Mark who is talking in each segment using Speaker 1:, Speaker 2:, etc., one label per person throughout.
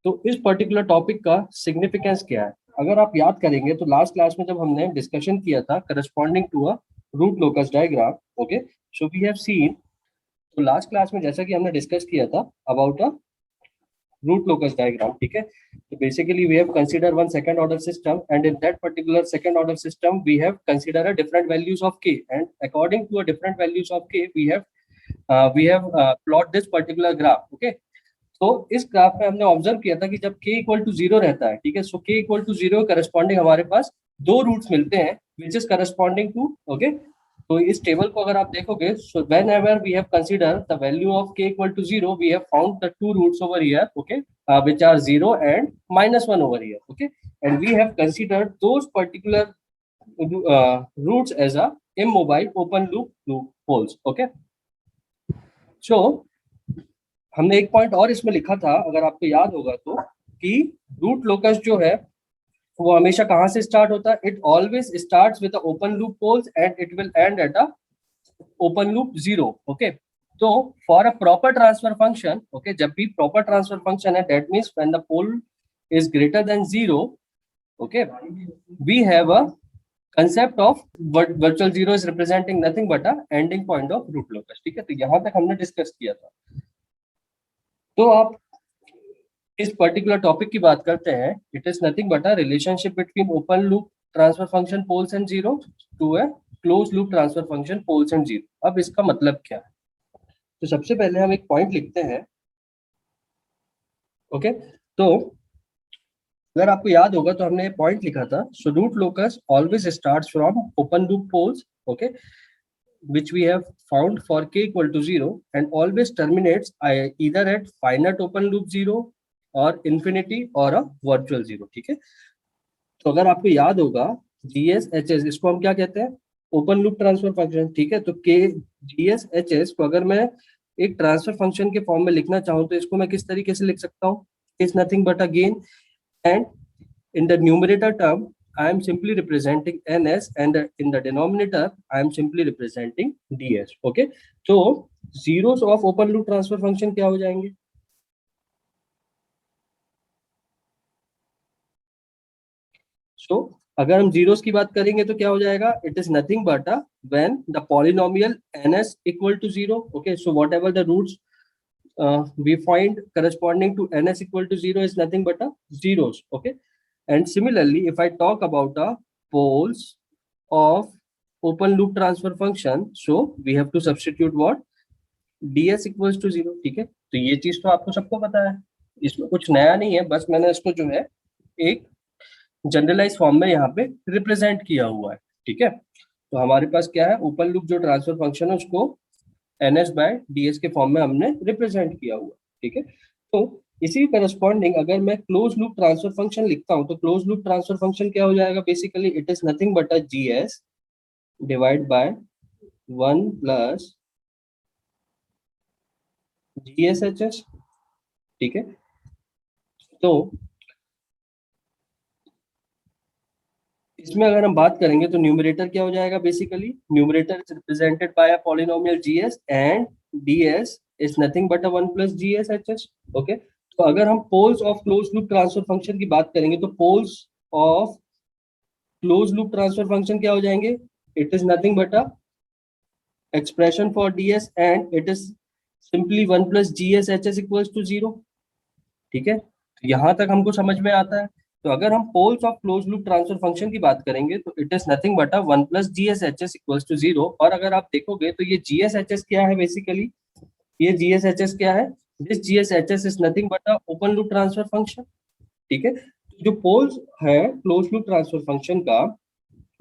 Speaker 1: तो इस particular topic का सिग्निफिकेंस क्या है? अगर आप याद करेंगे तो लास्ट क्लास में जब हमने डिस्कशन किया था corresponding to a root locus diagram, okay, so we have seen, तो लास्ट क्लास में जैसा कि हमने डिस्कस किया था about a root locus diagram, ठीक है। तो basically we have considered one second order system, and in that particular second order system we have considered a different values of k, and according to a different values of k we have plot this particular graph, okay। तो इस graph में हमने observe किया था कि जब k equal to zero रहता है, ठीक है, so k equal to zero corresponding हमारे पास दो रूट्स मिलते हैं which is corresponding to, okay. तो इस टेबल को अगर आप देखोगे, so whenever we have consider the value of k equal to zero, we have found the two roots over here, okay, which are 0 and -1 over here, okay, and we have considered those particular roots as a immobile open loop poles, okay। So हमने एक point और इसमें लिखा था, अगर आपको याद होगा तो, कि रूट लोकस जो है वो हमेशा कहाँ से स्टार्ट होता है? It always starts with open loop poles and it will end at a open loop zero, okay. तो for a proper transfer function, okay, जब भी प्रॉपर ट्रांसफर फंक्शन है, that means when the pole is greater than zero, okay, we have a concept of virtual zero is representing nothing but a ending point of root locus, ठीक है। तो यहाँ तक हमने discuss किया था। तो आप इस पर्टिकुलर टॉपिक की बात करते हैं, it is nothing but a relationship between open loop transfer function poles and zero to a close loop transfer function poles and zero. अब इसका मतलब क्या है? तो सबसे पहले हम एक पॉइंट लिखते हैं, ओके। तो अगर आपको याद होगा तो हमने पॉइंट लिखा था, so root locus always starts from open loop poles, okay, which we have found for k equal to 0 and always terminates either at finite open loop 0 or infinity or a virtual 0, ठीक है। तो अगर आपको याद होगा GSHS, इसको हम क्या कहते हैं? ओपन लूप ट्रांसफर फंक्शन, ठीक है। तो के GSHS को अगर मैं एक ट्रांसफर फंक्शन के फॉर्म में लिखना चाहूँ तो इसको मैं किस तरीके से लिख सकता हूँ? Is nothing but again, and in the numerator term I am simply representing ns, and in the denominator I am simply representing ds, okay। तो zeros of open loop transfer function क्या हो जाएंगे? So अगर हम zeros की बात करेंगे तो क्या हो जाएगा? It is nothing but when the polynomial ns equal to 0, okay, so whatever the roots we find corresponding to ns equal to 0 is nothing but zeros, okay। And similarly, if I talk about the poles of open loop transfer function, so we have to substitute what? ds equals to 0, ठीक है। तो ये चीज तो आपको सबको पता है, इसमें कुछ नया नहीं है, बस मैंने इसको जो है एक जनरलाइज फॉर्म में यहाँ पे रिप्रेजेंट किया हुआ है, ठीक है। तो हमारे पास क्या है? ओपन लूप जो ट्रांसफर फंक्शन है उसको ns बाय ds के फॉर्म में हमने रिप्रेजेंट किया हुआ, ठीक है। तो इसी करस्पॉन्डिंग अगर मैं क्लोज लूप ट्रांसफर फंक्शन लिखता हूं तो क्लोज लूप ट्रांसफर फंक्शन क्या हो जाएगा? Basically it is nothing but a gs divide by 1 plus gshs, ठीक है। तो इसमें अगर हम बात करेंगे तो न्यूमरेटर क्या हो जाएगा? Basically numerator is represented by a polynomial gs and ds is nothing but a 1 plus gshs, okay. तो अगर हम poles of close loop transfer function की बात करेंगे तो poles of close loop transfer function क्या हो जाएंगे? It is nothing but a expression for ds and it is simply 1 plus gshs equals to 0, ठीक है। तो यहाँ तक हमको समझ में आता है। तो अगर हम poles of close loop transfer function की बात करेंगे तो it is nothing but 1 plus gshs equals to 0। और अगर आप देखोगे तो ये gshs क्या है? बेसिकली ये gshs क्या है? This gshs is nothing but open loop transfer function, ठीक है। जो पोल्स है क्लोज लूप ट्रांसफर फंक्शन का,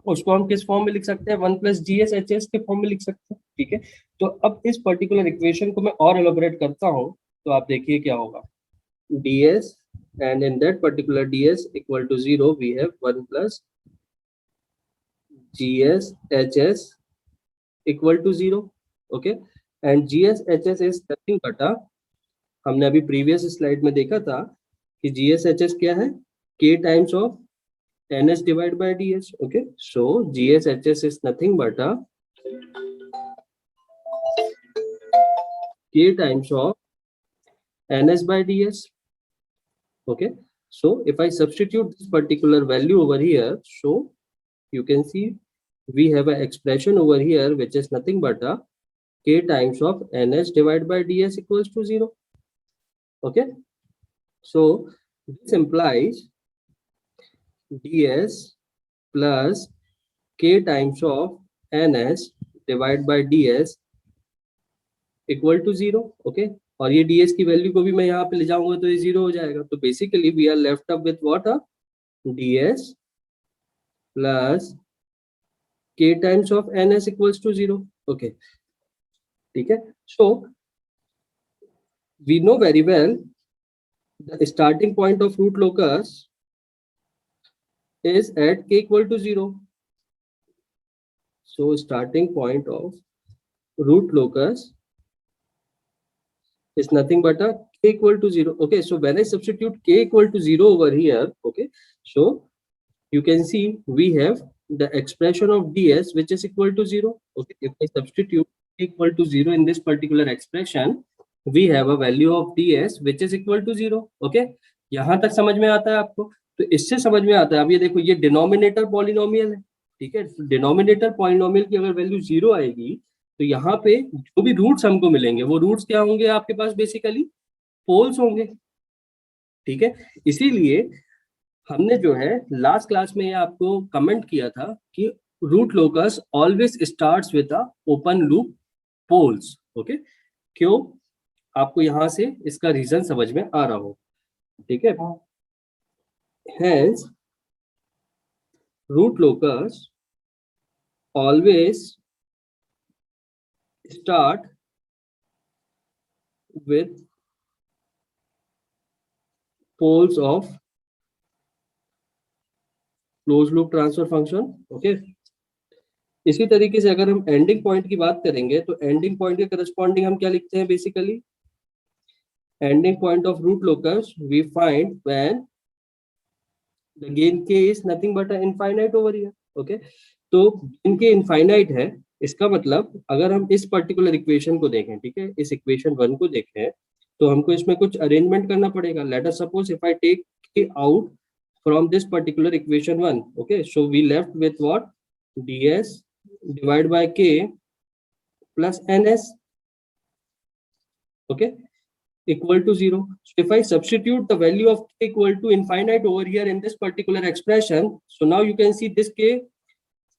Speaker 1: उसको हम किस फॉर्म में लिख सकते हैं? 1 प्लस gshs के फॉर्म में लिख सकते हैं, ठीक है। तो अब इस पर्टिकुलर इक्वेशन को मैं और एलोबरेट करता हूँ, तो आप देखिए क्या होगा। ds, and in that particular ds equal to 0 we have 1 plus gshs equal to 0, okay। and gshs is nothing but हमने अभी प्रीवियस स्लाइड में देखा था कि gshs क्या है? k times of ns divide by ds, okay। so gshs is nothing but k times of ns by ds, Okay, so if I substitute this particular value over here, so you can see we have an expression over here which is nothing but a k times of ns divided by ds equals to 0. Okay, so this implies ds plus k times of ns divided by ds equal to 0. Okay, और ये ds की value को भी मैं यहाँ पे ले जाऊंगा तो ये 0 हो जाएगा. तो basically we are left up with what, ds plus k times of ns equals to 0. Okay, ठीक है. So we know very well the starting point of root locus is at k equal to 0. So starting point of root locus is nothing but a k equal to 0. Okay, so when I substitute k equal to 0 over here, okay, so you can see we have the expression of ds which is equal to 0. Okay, if I substitute k equal to 0 in this particular expression, we have a value of ds which is equal to 0. Okay, यहाँ तक समझ में आता है आपको? तो इससे समझ में आता है. अब ये देखो, ये डिनोमिनेटर पॉलिनोमियल है, ठीक है. डिनोमिनेटर पॉलिनोमियल की अगर वैल्यू 0 आएगी तो यहाँ पे जो भी रूट्स हमको मिलेंगे वो रूट्स क्या होंगे आपके पास? बेसिकली पोल्स होंगे, ठीक है. इसीलिए हमने जो है लास्ट क्लास में आपको कमेंट किया था कि root locus always starts with a open loop poles. Okay, क्यों? आपको यहां से इसका रीजन समझ में आ रहा हो, ठीक है. Hence, root locus always start with poles of closed loop transfer function. Okay. इसी तरीके से अगर हम एंडिंग पॉइंट की बात करेंगे तो एंडिंग पॉइंट के करस्पॉन्डिंग हम क्या लिखते हैं? Basically ending point of root locus we find when the gain k is nothing but a infinite over here. Okay, तो gain k infinite है, इसका मतलब अगर हम इस पर्टिकुलर इक्वेशन को देखें, ठीक है, इस इक्वेशन 1 को देखें तो हमको इसमें कुछ अरेंजमेंट करना पड़ेगा. Let us suppose if I take k out from this particular equation 1. Okay, so we left with what? ds divided by k plus ns. Okay, equal to 0. So if I substitute the value of k equal to infinite over here in this particular expression, so now you can see this k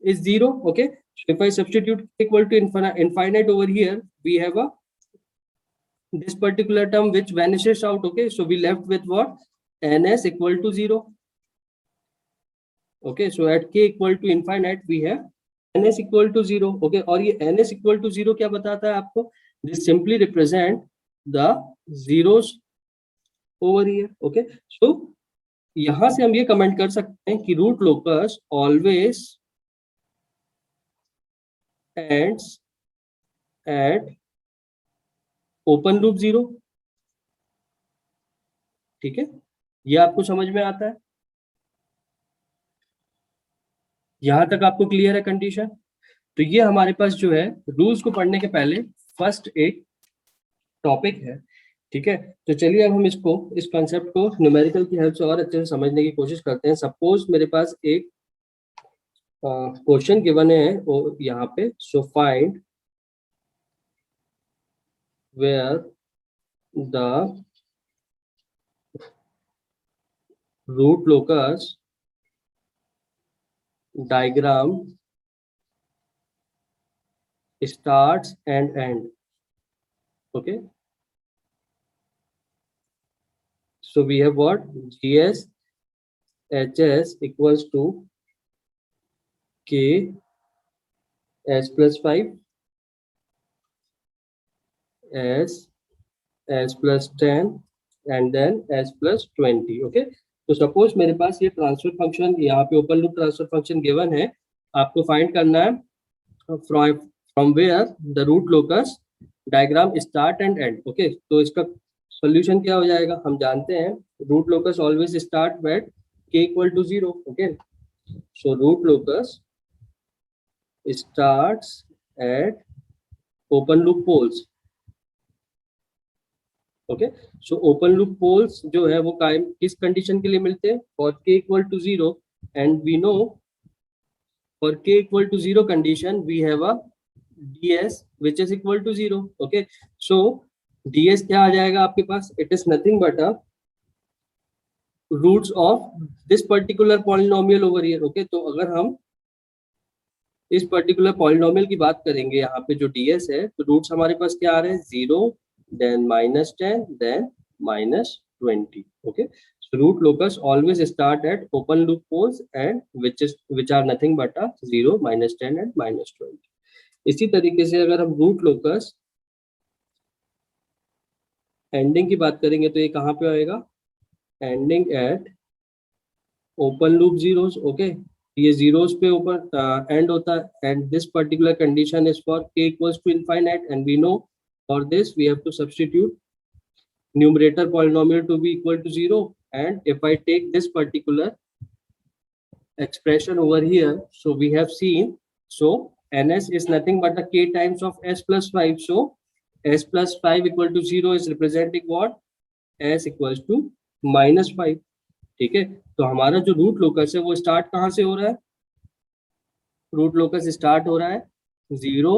Speaker 1: is 0. Okay, so if I substitute k equal to infinite over here, we have a this particular term which vanishes out. Okay, so we left with what? ns equal to 0. Okay, so at k equal to infinite we have ns equal to 0. Okay, और ये ns equal to 0 क्या बताता है आपको? This simply represent the zeros over here. Okay, so यहां से हम ये कमेंट कर सकते हैं कि root locus always ends at open loop 0. ठीक है, ये आपको समझ में आता है? यहां तक आपको क्लियर है कंडीशन? तो ये हमारे पास जो है रूल्स को पढ़ने के पहले फर्स्ट एक टॉपिक है, ठीक है. तो चलिए अब हम इस कॉन्सेप्ट को न्यूमेरिकल की हेल्प से और अच्छे से समझने की कोशिश करते हैं. सपोज मेरे पास एक क्वेश्चन गिवन है वो यहाँ पे. So find where the root locus diagram starts and end. Okay, so we have what? gs hs equals to k s plus 5 s plus 10 and then s plus 20. Okay, तो suppose मेरे पास ये transfer function यहाँ पे open loop transfer function given है. आपको find करना है from where the root locus diagram start and end. Okay, तो इसका सॉल्यूशन क्या हो जाएगा? हम जानते हैं root locus always start at k equal to 0. Okay, so root locus starts at open loop poles. Okay, so open loop poles जो है वो कायम किस कंडीशन के लिए मिलते हैं? For k equal to 0, and we know for k equal to 0 condition we have a ds which is equal to 0. okay, so ds क्या आ जाएगा आपके पास? it is nothing but a roots of this particular polynomial over here. okay, तो अगर हम इस particular polynomial की बात करेंगे, यहाँ पे जो ds है, तो रूट्स हमारे पास क्या आ रहे हैं? 0, then -10, then -20. Okay, so root locus always start at open loop poles and which are nothing but a 0, -10 and -20. इसी तरीके से अगर हम रूट लोकस एंडिंग की बात करेंगे तो ये कहाँ पे आएगा? Ending at open loop zeros. Okay, ये जीरोस पे ऊपर एंड होता है, and this particular condition is for k equals to infinite, and we know for this we have to substitute numerator polynomial to be equal to 0, and if I take this particular expression over here, so we have seen, so ns is nothing but the k times of s plus 5, so s plus 5 equal to 0 is representing what? s equals to -5. ठीक है, तो हमारा जो root locus है वो start कहाँ से हो रहा है? रूट लोकस स्टार्ट हो रहा है 0,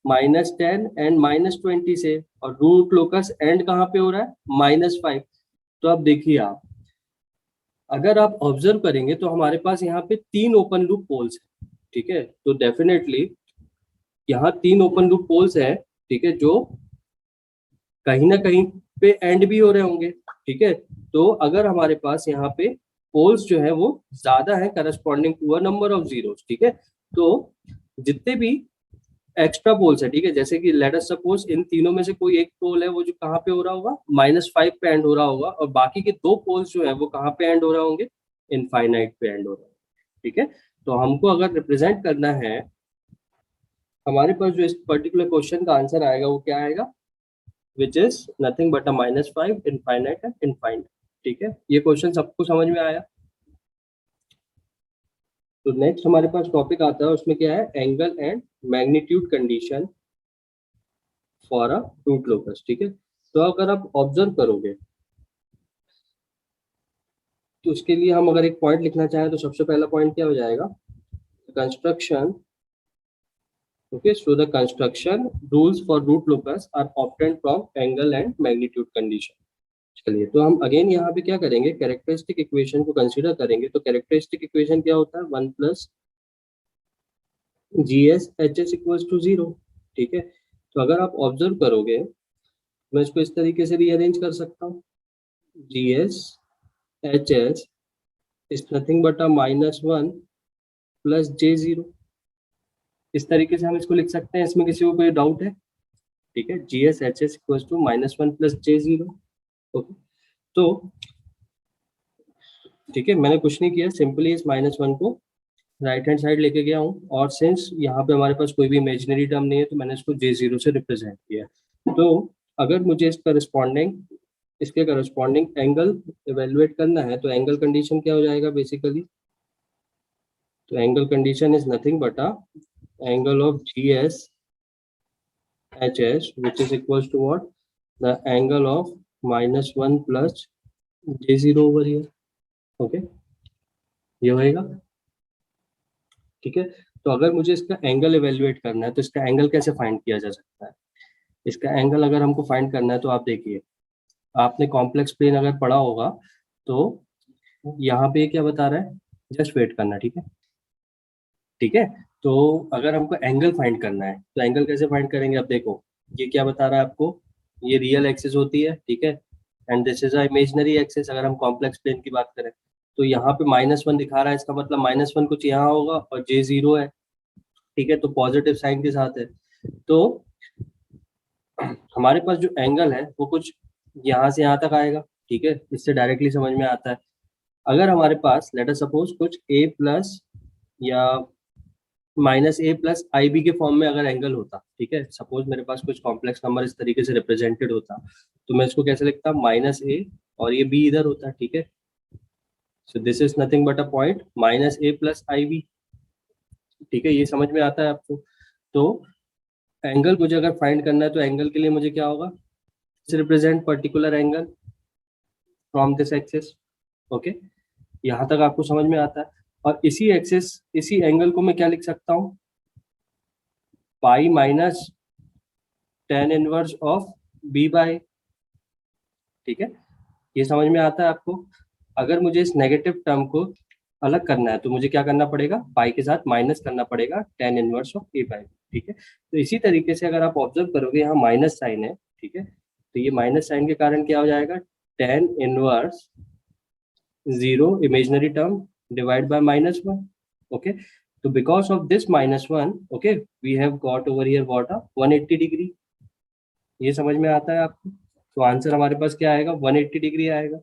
Speaker 1: -10 एंड -20 से, और रूट लोकस एंड कहाँ पे हो रहा है? -5. तो अब देखिए आप, अगर आप ऑब्जर्व करेंगे तो हमारे पास यहाँ पे 3 ओपन लूप पोल्स है. ठीक है, तो डेफिनेटली यहाँ 3 ओपन लूप पोल्स है. ठीक है, जो कहीं ना कहीं पे एंड भी हो रहे होंगे. ठीक है, तो अगर हमारे पास यहाँ पे पोल्स जो है वो ज्यादा है corresponding to a number of zeros. ठीक है, तो जितने भी एक्स्ट्रा पोल्स है, ठीक है, जैसे कि लेट अस सपोज इन तीनों में से कोई एक पोल है वो जो कहाँ पे हो रहा होगा? -5 पे एंड हो रहा होगा, और बाकी के 2 पोल्स जो है वो कहाँ पे एंड हो रहे होंगे? इनफाइनाइट पे एंड हो रहा है. ठीक है, तो हमको अगर रिप्रेजेंट करना है, हमारे पास जो इस पर्टिकुलर क्वेश्चन का आंसर आएगा वो क्या आएगा? which is nothing but a -5, infinite and infinite. ठीक है, ये क्वेश्चन सबको समझ में आया? तो नेक्स्ट हमारे पास टॉपिक आता है, उसमें क्या है? Angle and magnitude condition for a root locus. ठीक है, तो अगर आप ऑब्जर्व करोगे तो उसके लिए हम अगर एक पॉइंट लिखना चाहें तो सबसे पहला पॉइंट क्या हो जाएगा? Construction. okay, so the construction rules for root locus are obtained from angle and magnitude condition. चलिए, तो हम अगेन यहाँ पे क्या करेंगे? कैरेक्टरिस्टिक इक्वेशन को कंसीडर करेंगे. तो कैरेक्टरिस्टिक इक्वेशन क्या होता है? 1 plus G S H S equals to 0. ठीक है, तो अगर आप ऑब्जर्व करोगे, मैं इसको इस तरीके से रीअरेंज कर सकता हूँ. जी S H S is nothing but a -1 plus J0. इस तरीके से हम इसको लिख सकते हैं. इसमें किसी को कोई डाउट है? ठीक है, G S H S equals to -1 plus J0. Okay, तो ठीक है, मैंने कुछ नहीं किया, सिंपली इस -1 को राइट हैंड साइड लेके गया हूँ, और सिंस यहाँ पे हमारे पास कोई भी इमेजिनरी टर्म नहीं है तो मैंने इसको J0 से रिप्रेजेंट किया. तो अगर मुझे इसके करस्पॉन्डिंग एंगल इवेलुएट करना है तो एंगल कंडीशन क्या हो जाएगा बेसिकली? तो angle condition is nothing but a angle of G S H S which is equals to what? The angle of -1 plus J0 over here. Okay, ये होएगा. ठीक है, तो अगर मुझे इसका एंगल इवेल्युएट करना है तो इसका एंगल कैसे फाइंड किया जा सकता है? इसका एंगल अगर हमको फाइंड करना है तो आप देखिए, आपने कॉम्प्लेक्स प्लेन अगर पढ़ा होगा तो यहाँ पे क्या बता रहा है? जस्ट वेट करना. ठीक है, ठीक है, तो अगर हमको एंगल फाइंड करना है तो एंगल कैसे फाइंड करेंगे? अब देखो, ये क्या बता रहा है आपको? ये रियल एक्सिस होती है. ठीक है, and this is a imaginary axis. अगर हम कॉम्प्लेक्स प्लेन की बात करें तो यहाँ पे -1 दिखा रहा है, इसका मतलब -1 कुछ यहाँ होगा, और J0 है. ठीक है, तो पॉजिटिव साइन के साथ है. तो हमारे पास जो एंगल है वो कुछ यहाँ से यहाँ तक आएगा. ठीक है, इससे डायरेक्टली समझ में आता है. अगर हमारे पास लेट अस सपोज कुछ a प्लस या -a प्लस IB के फॉर्म में अगर एंगल होता, ठीक है, सपोज मेरे पास कुछ कॉम्प्लेक्स नंबर इस तरीके से रिप्रेजेंटेड होता, तो मैं इसको कैसे लिखता? -a, और ये b इधर होता. ठीक है, so this is nothing but a point -a plus IB. ठीक है, ये समझ में आता है आपको? तो एंगल मुझे अगर फाइंड करना है तो एंगल के लिए मुझे क्या होगा? Represent particular angle from this axis. Okay, यहाँ तक आपको समझ में आता है। और इसी एक्सिस, इसी एंगल को मैं क्या लिख सकता हूँ, pi minus tan inverse of B by, ठीक है, ये समझ में आता है आपको। अगर मुझे इस नेगेटिव टर्म को अलग करना है तो मुझे क्या करना पड़ेगा, पाई के साथ माइनस करना पड़ेगा tan inverse of A by, ठीक है। तो इसी तरीके से अगर आप ऑब्जर्व करोगे यहाँ माइनस साइन है, ठीक है, तो ये माइनस साइन के कारण क्या हो जाएगा, tan inverse 0 imaginary term divide by -1, okay. तो because of this -1, okay, we have got over here what, 180 degree. ये समझ में आता है आपको। तो आंसर हमारे पास क्या आएगा, 180 डिग्री आएगा,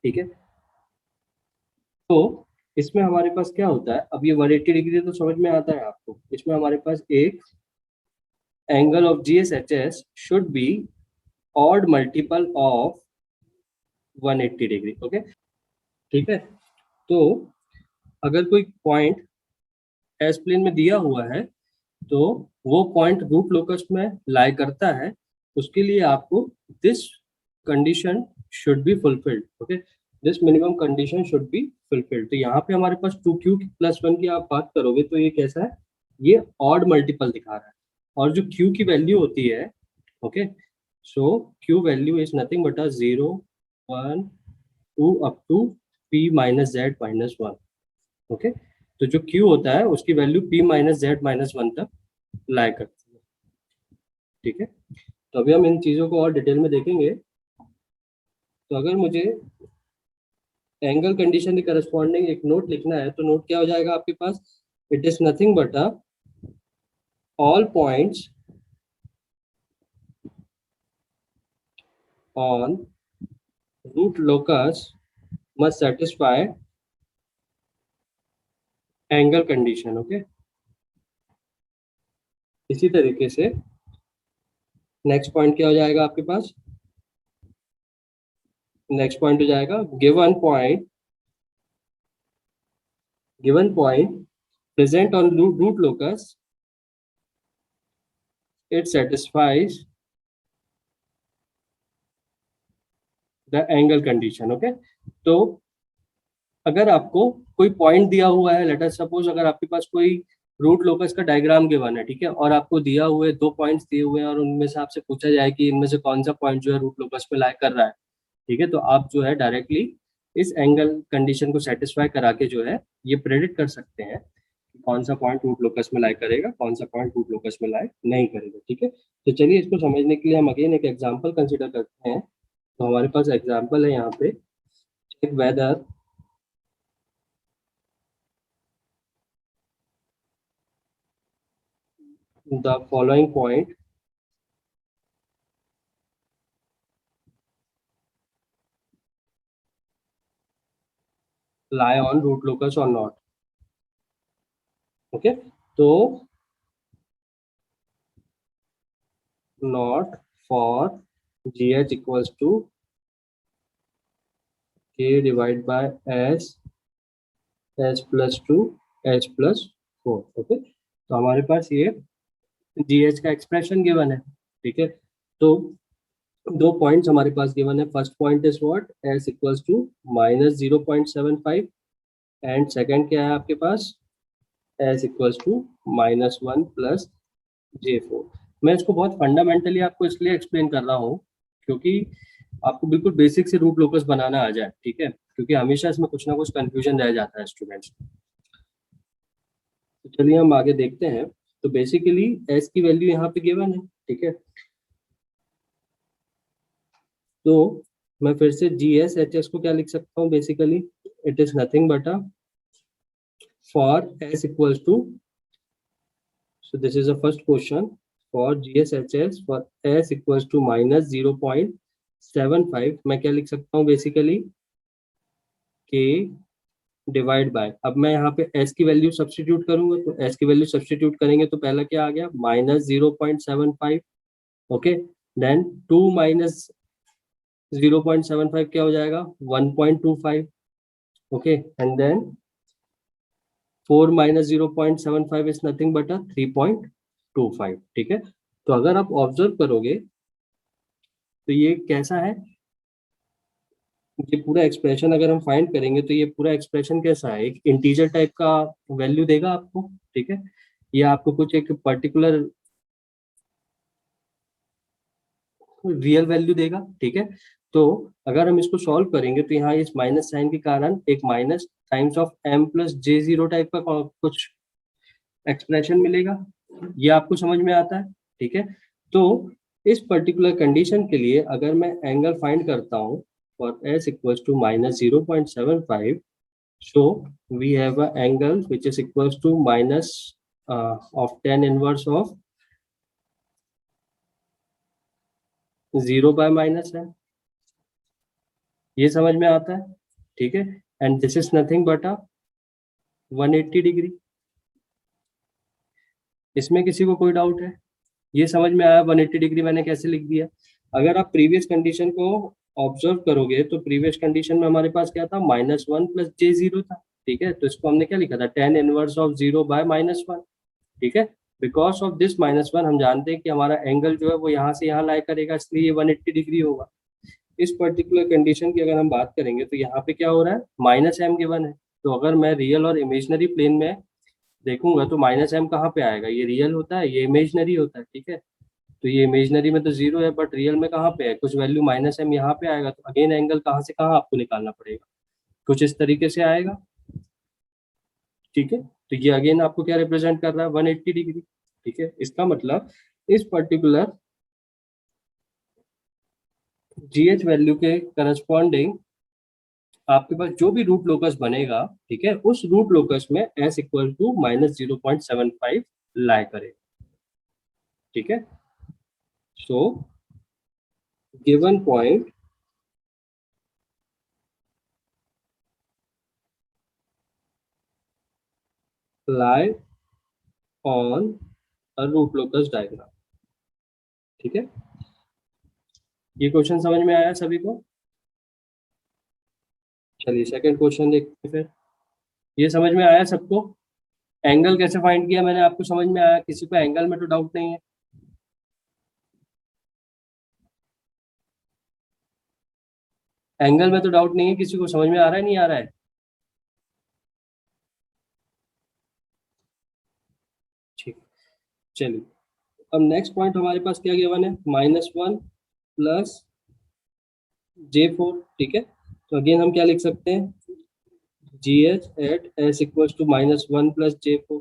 Speaker 1: ठीक है। तो इसमें हमारे पास क्या होता है, अब ये 180 डिग्री तो समझ में आता है आपको। इसमें हमारे पास एक angle of GSHS should be odd multiple of 180 degree, okay, ठीक है। तो अगर कोई पॉइंट एस प्लेन में दिया हुआ है तो वो पॉइंट रूट लोकस में लाई करता है, उसके लिए आपको this condition should be fulfilled, okay, this minimum condition should be fulfilled. तो यहाँ पे हमारे पास 2q+1 की आप बात करोगे तो ये कैसा है, ये ऑड मल्टीपल दिखा रहा है। और जो q की वैल्यू होती है, okay, so q value is nothing but 0, 1, 2 up to p-z-1, okay. तो जो q होता है उसकी वैल्यू p-z-1 तक लाई करती है, ठीक है। तो अभी हम इन चीज़ों को और डिटेल में देखेंगे। तो अगर मुझे एंगल कंडीशन के करस्पॉन्डिंग एक नोट लिखना है तो नोट क्या हो जाएगा आपके पास, it is nothing but all points on root locus must satisfy angle condition, okay. इसी तरीके से नेक्स्ट पॉइंट क्या हो जाएगा आपके पास, नेक्स्ट पॉइंट हो जाएगा given point present on root locus it satisfies the angle condition, okay. तो अगर आपको कोई पॉइंट दिया हुआ है, लेट अस सपोज अगर आपके पास कोई रूट लोकस का डायग्राम गिवन है, ठीक है, और आपको दिया हुए 2 पॉइंट्स दिए हुए हैं और उनमें से आपसे पूछा जाए कि इनमें से कौन सा पॉइंट जो है रूट लोकस पे लाई कर रहा है, ठीक है, तो आप जो है डायरेक्टली इस एंगल कंडीशन को सेटिस्फाई करा के जो है ये प्रेडिक्ट कर सकते हैं कि कौन सा पॉइंट रूट लोकस में लाई करेगा, कौन सा पॉइंट रूट लोकस में लाई नहीं करेगा, ठीक है। तो चलिए इसको समझने के लिए हम अगेन एक एग्जाम्पल कंसिडर करते हैं। तो हमारे पास एग्जाम्पल है यहाँ पे, check whether the following point lie on root locus or not, okay। तो not for gh equals to k divided by s s+2 s+4, okay. तो हमारे पास ये gh का एक्सप्रेशन गिवन है, ठीक है। तो 2 पॉइंट्स हमारे पास गिवन है, first point is what, s equals to -0.75 and second क्या है आपके पास, s इक्वल्स टू -1 + J4। मैं इसको बहुत फंडामेंटली आपको इसलिए एक्सप्लेन कर रहा हूँ क्योंकि आपको बिल्कुल बेसिक से रूट लोकस बनाना आ जाए, ठीक है, क्योंकि हमेशा इसमें कुछ ना कुछ कंफ्यूजन रह जाता है स्टूडेंट्स। तो चलिए हम आगे देखते हैं। तो बेसिकली एस की वैल्यू यहाँ पे गिवन है, ठीक है। तो मैं फिर से GSHS को क्या लिख सकता हूँ, basically it is nothing but for S equals to, so this is the first question, for GSHS for s equals to -0.75 मैं क्या लिख सकता हूँ बेसिकली, k डिवाइड बाय, अब मैं यहाँ पे s की वैल्यू सब्स्टिट्यूट करूंगा तो s की वैल्यू सब्स्टिट्यूट करेंगे तो पहला क्या आ गया, -0.75, ओके, देन 2 - 0.75 क्या हो जाएगा, 1.25, okay, and then 4 - 0.75 is nothing but 3.25, ठीक है। तो अगर आप ऑब्जर्व करोगे तो ये कैसा है, ये पूरा एक्सप्रेशन अगर हम फाइंड करेंगे तो ये पूरा एक्सप्रेशन कैसा है, एक इंटीजर टाइप का वैल्यू देगा आपको, ठीक है, या आपको कुछ एक पर्टिकुलर रियल वैल्यू देगा, ठीक है। तो अगर हम इसको सॉल्व करेंगे तो यहाँ इस माइनस साइन के कारण एक minus times of m plus J zero type का कुछ एक्सप्रेशन मिलेगा, ये आपको समझ में आता है, ठीक है। तो इस पर्टिकुलर कंडीशन के लिए अगर मैं एंगल फाइंड करता हूँ for s equals to minus 0.75, so we have an angle which is equals to minus of tan inverse of 0 by minus है, ये समझ में आता है, ठीक है। And this is nothing but a 180 degree. इसमें किसी को कोई डाउट है, ये समझ में आया 180 डिग्री मैंने कैसे लिख दिया। अगर आप प्रीवियस कंडीशन को ऑब्जर्व करोगे तो प्रीवियस कंडीशन में हमारे पास क्या था, -1 प्लस जे जीरो था, ठीक है। तो इसको हमने क्या लिखा था, tan इनवर्स ऑफ 0 बाय -1, ठीक है। बिकॉज ऑफ दिस -1 हम जानते हैं कि हमारा एंगल जो है वो यहाँ से यहाँ लाई करेगा, इसलिए ये 180 डिग्री होगा। इस पर्टिकुलर कंडीशन की अगर हम बात करेंगे तो यहाँ पे क्या हो रहा है, -m गिवन है। तो अगर मैं रियल और इमेजनरी प्लेन में देखूंगा तो -m कहाँ पे आएगा, ये रियल होता है, ये इमेजनरी होता है, ठीक है। तो ये इमेजनरी में तो 0 है, बट रियल में कहाँ पे है, कुछ वैल्यू -m यहाँ पे आएगा। तो अगेन एंगल कहाँ से कहाँ आपको निकालना पड़ेगा, कुछ इस तरीके से आएगा, ठीक है। तो ये अगेन आपको क्या रिप्रेजेंट कर रहा है, 180 डिग्री, ठीक है। इसका मतलब इस पर्टिकुलर जीएच वैल्यू के करस्पॉन्डिंग आपके पास जो भी रूट लोकस बनेगा, ठीक है, उस रूट लोकस में s इक्वल टू -0.75 लाई करे, ठीक है। So given point lie on a root locus diagram, ठीक है। ये क्वेश्चन समझ में आया सभी को। चलिए सेकंड क्वेश्चन देखते हैं फिर। ये समझ में आया सबको, एंगल कैसे फाइंड किया मैंने, आपको समझ में आया, किसी को एंगल में तो डाउट नहीं है। एंगल में तो डाउट नहीं है, किसी को समझ में आ रहा है, नहीं आ रहा है। ठीक, चलिए अब नेक्स्ट पॉइंट हमारे पास क्या गिवन है, -1 प्लस J4, ठीक है। तो अगेन हम क्या लिख सकते हैं, GH at S equals to -1 plus J4।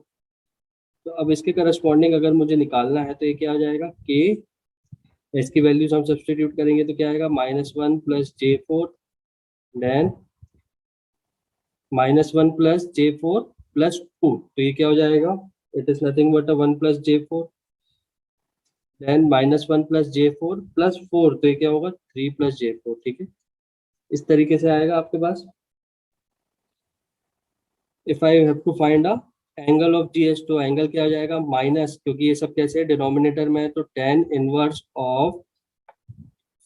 Speaker 1: तो अब इसके करस्पॉन्डिंग अगर मुझे निकालना है तो ये क्या आ जाएगा, K, S की वैल्यूज हम सब्सटीट्यूट करेंगे तो क्या आएगा, -1 plus J4, then -1 plus J4 plus 2, तो ये क्या हो जाएगा, it is nothing but 1 plus J4, then -1 plus J4 plus 4, तो ये क्या होगा, 3 प्लस J4, ठीक है। इस तरीके से आएगा आपके पास। If I have to find a angle of GH, तो एंगल क्या हो जाएगा, माइनस, क्योंकि ये सब कैसे डिनोमिनेटर में है, तो tan इनवर्स ऑफ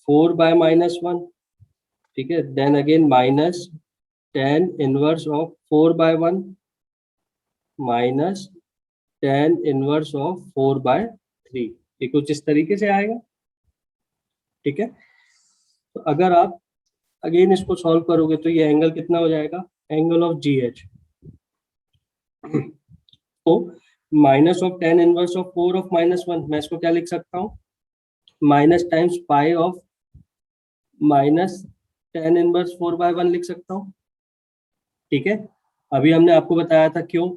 Speaker 1: 4 बाय -1, ठीक है। Then again minus tan inverse of 4 by 1 minus tan inverse of 4 by 3, ये कुछ इस तरीके से आएगा, ठीक है। तो अगर आप अगेन इसको सॉल्व करोगे तो ये एंगल कितना हो जाएगा, एंगल ऑफ जीएच, तो minus of tan inverse of 4 of -1, मैं इसको क्या लिख सकता हूँ, minus times pi of minus tan inverse 4/1 लिख सकता हूँ, ठीक है। अभी हमने आपको बताया था क्यों,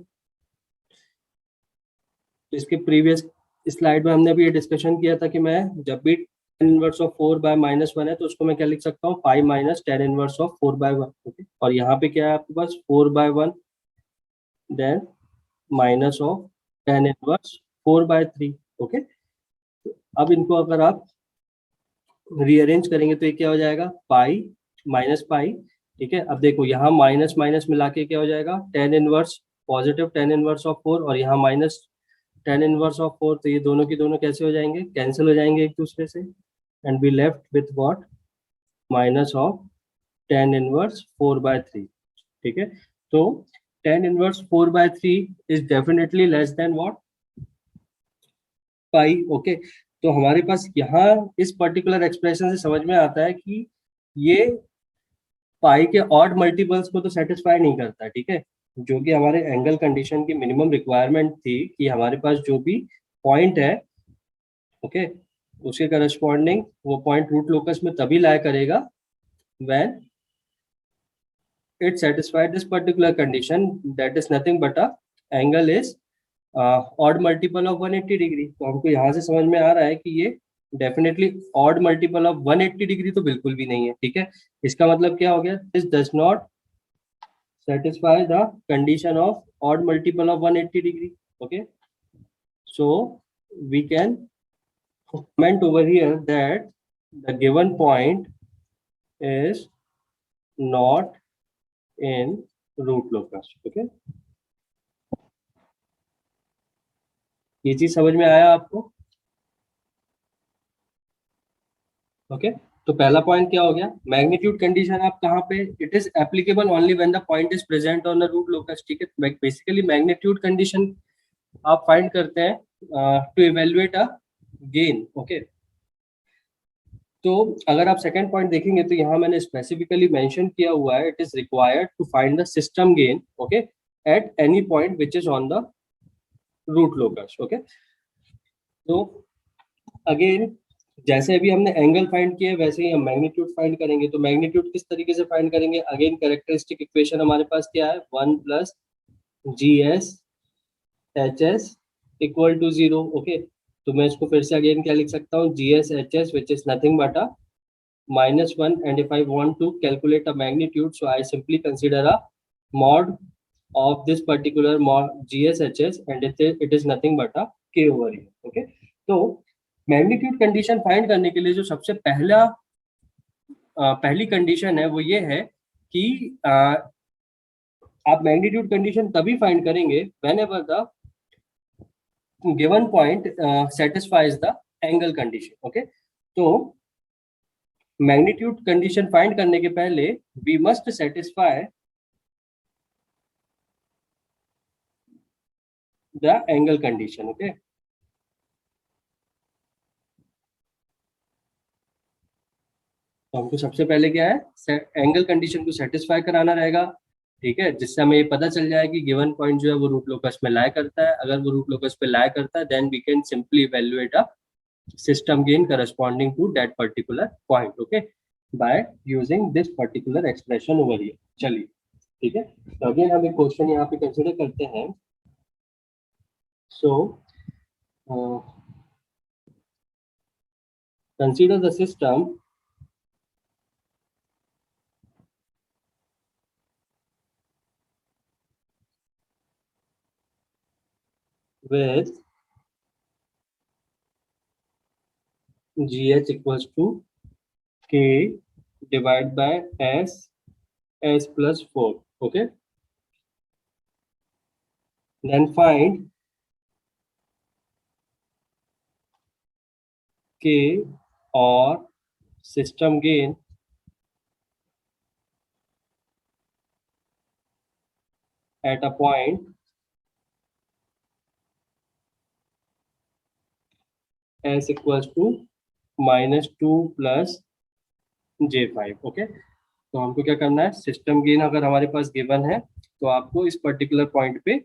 Speaker 1: तो इसके प्रीवियस स्लाइड में हमने अभी ये डिस्कशन किया था कि मैं जब भी tan इनवर्स ऑफ 4/-1 है तो उसको मैं क्या लिख सकता हूँ, pi minus tan inverse of 4/1, okay. और यहाँ पे क्या है आपके पास, 4/1 then minus of tan inverse 4/3, okay. अब इनको अगर आप रीअरेंज करेंगे तो ये क्या हो जाएगा, पाई माइनस पाई, ठीक है। अब देखो यहाँ माइनस माइनस मिला के क्या हो जाएगा, tan inverse, positive tan inverse of 4, और यहाँ माइनस tan इनवर्स ऑफ 4, तो ये दोनों की दोनों कैसे हो जाएंगे, कैंसिल हो जाएंगे एक दूसरे से, and be left with what, minus of tan inverse 4/3, ठीक है। तो tan inverse 4/3 is definitely less than what, pi, okay. तो हमारे पास यहाँ इस पर्टिकुलर एक्सप्रेशन से समझ में आता है कि ये पाई के ऑड मल्टीपल्स को तो सेटिस्फाई नहीं करता, ठीक है, जो कि हमारे एंगल कंडीशन की मिनिमम रिक्वायरमेंट थी कि हमारे पास जो भी पॉइंट है, ओके, उसके करस्पॉन्डिंग वो पॉइंट रूट लोकस में तभी लाई करेगा when it satisfied this particular condition, that is nothing but a angle is odd multiple of 180 degree. तो हमको यहाँ से समझ में आ रहा है कि ये definitely odd multiple of 180 degree तो बिल्कुल भी नहीं है, ठीक है। इसका मतलब क्या हो गया, this does not satisfy the condition of odd multiple of 180 degree, okay, so we can comment over here that the given point is not in root locus, okay। ये चीज समझ में आया आपको, ओके। तो पहला पॉइंट क्या हो गया, मैग्नीट्यूड कंडीशन आप कहाँ पे, it is applicable only when the point is present on the root locus, ठीक है। बेसिकली मैग्नीट्यूड कंडीशन आप फाइंड करते हैं to evaluate a gain, okay. तो अगर आप सेकंड पॉइंट देखेंगे तो यहाँ मैंने स्पेसिफिकली मेंशन किया हुआ है, it is required to find the system gain, okay, at any point which is on the root locus, okay. तो अगेन जैसे अभी हमने एंगल फाइंड किया वैसे ही हम मैग्नीट्यूड फाइंड करेंगे। तो मैग्नीट्यूड किस तरीके से फाइंड करेंगे, अगेन कैरेक्टरिस्टिक इक्वेशन हमारे पास क्या है, 1 plus G S H S equal to 0, okay. तो मैं इसको फिर से अगेन क्या लिख सकता हूँ, जी S H S which is nothing but a -1, and if I want to calculate a magnitude, so I simply consider a mod of this particular mod GSHS, and it is nothing but a k over here, okay। तो magnitude condition find करने के लिए जो सबसे पहली condition है वो ये है कि आप मैग्नीट्यूड कंडीशन तभी फाइंड करेंगे whenever the given point satisfies the angle condition, okay। तो मैग्नीट्यूड कंडीशन फाइंड करने के पहले we must satisfy the angle condition, okay. तो हमको सबसे पहले क्या है, एंगल कंडीशन को सेटिस्फाई कराना रहेगा, ठीक है, जिससे हमें ये पता चल जाए कि गिवन पॉइंट जो है वो रूट लोकस में लाई करता है। अगर वो रूट लोकस पे लाई करता है then we can simply evaluate a system gain corresponding to that particular point, okay, by using this particular expression over here. चलिए, ठीक है। तो अगेन हम एक क्वेश्चन यहाँ पे कंसिडर करते हैं। सो consider the system with GH equals to K divided by S plus 4, okay। Then find K or system gain at a point S equals to -2 plus J5, okay. तो हमको क्या करना है, सिस्टम गेन अगर हमारे पास गिवन है तो आपको इस पर्टिकुलर पॉइंट पे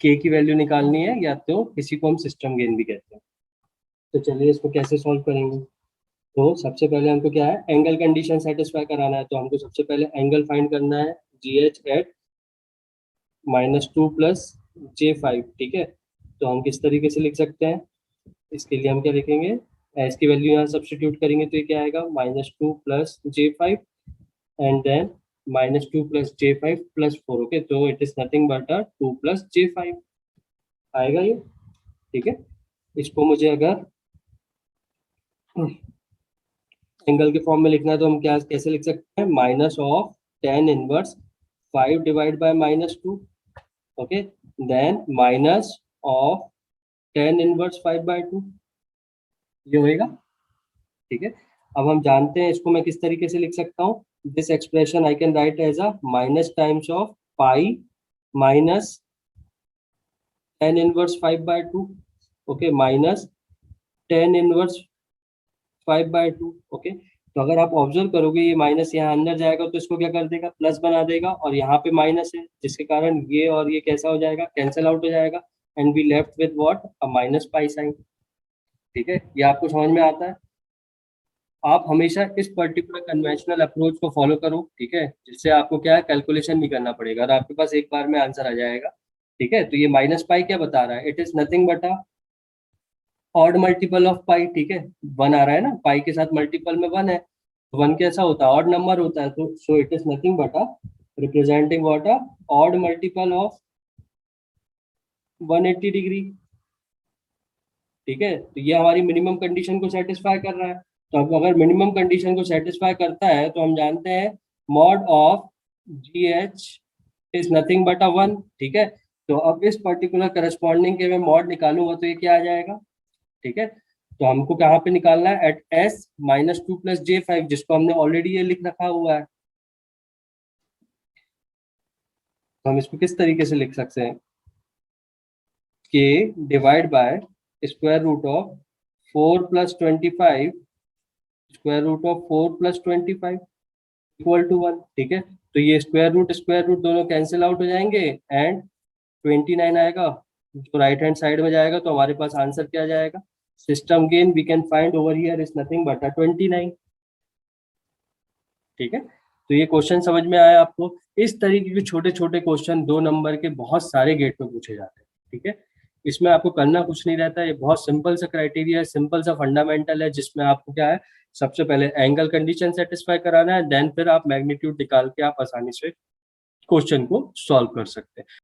Speaker 1: K की वैल्यू निकालनी है, या तो किसी को हम सिस्टम गेन भी कहते हैं। तो चलिए इसको कैसे सॉल्व करेंगे। तो सबसे पहले हमको क्या है, एंगल कंडीशन सेटिस्फाई कराना है। तो हमको सबसे पहले एंगल फाइंड करना है, जी एच एट -2 प्लस J5, ठीक है। तो हम किस तरीके से लिख सकते हैं, इसके लिए हम क्या लिखेंगे, एस की वैल्यू यहाँ सब्स्टिट्यूट करेंगे तो ये क्या आएगा, -2 plus J5 and then -2 plus J5 plus 4, okay. तो it is nothing but 2 plus J5 आएगा ये, ठीक है। इसको मुझे अगर एंगल के फॉर्म में लिखना है तो हम क्या कैसे लिख सकते हैं, minus of tan inverse 5 divide by -2, okay, then minus of tan inverse 5/2, ये होएगा, ठीक है। अब हम जानते हैं इसको मैं किस तरीके से लिख सकता हूँ, this expression I can write as a minus times of pi minus tan inverse 5/2, okay, minus tan inverse 5/2। Okay, तो अगर आप ऑब्जर्व करोगे ये माइनस यहाँ अंदर जाएगा तो इसको क्या कर देगा, प्लस बना देगा, और यहाँ पे माइनस है जिसके कारण ये और ये कैसा हो जाएगा, कैंसिल आउट हो जाएगा, and we left with what, a minus pi sign. ठीक है, ये आपको समझ में आता है। आप हमेशा इस पर्टिकुलर कन्वेंशनल अप्रोच को फॉलो करो, ठीक है, जिससे आपको क्या है, कैलकुलेशन नहीं करना पड़ेगा और आपके पास एक बार में आंसर आ जाएगा। ठीक है, तो ये माइनस पाई क्या बता रहा है, it is nothing but a odd multiple of pi. ठीक है, वन आ रहा है ना, पाई के साथ मल्टीपल में वन है, तो वन कैसा होता है, ऑड नंबर होता है, तो so it is nothing but a representing what, a odd multiple of 180 degree. ठीक है, तो ये हमारी मिनिमम कंडीशन को सेटिस्फाई कर रहा है। तो अब अगर मिनिमम कंडीशन को सेटिस्फाई करता है तो हम जानते हैं mod of ji H is nothing but a one. ठीक है, तो अब इस पर्टिकुलर करस्पॉन्डिंग के मैं मॉड निकालूंगा तो ये क्या आ जाएगा। ठीक है, तो हमको कहाँ पे निकालना है, एट एस -2 + J5, जिसको हमने ऑलरेडी ये लिख रखा हुआ है। तो हम इसको किस तरीके से लिख सकते हैं, K divide by square root of 4 + 25 square root of 4 + 25 equal to 1। ठीक है, तो ये स्क्वायर रूट दोनों कैंसिल आउट हो जाएंगे एंड 29 आएगा, जो राइट हैंड साइड में जाएगा, तो हमारे पास आंसर क्या जाएगा, system gain we can find over here is nothing but 29। ठीक है, तो ये क्वेश्चन समझ में आया आपको। इस तरीके के छोटे छोटे क्वेश्चन 2 नंबर के बहुत सारे गेट में पूछे जाते हैं। ठीक है, इसमें आपको करना कुछ नहीं रहता है, ये बहुत सिंपल सा क्राइटेरिया है, सिंपल सा फंडामेंटल है, जिसमें आपको क्या है, सबसे पहले एंगल कंडीशन सेटिस्फाई कराना है, देन फिर आप मैग्नीट्यूड निकाल के आप आसानी से क्वेश्चन को सॉल्व कर सकते हैं।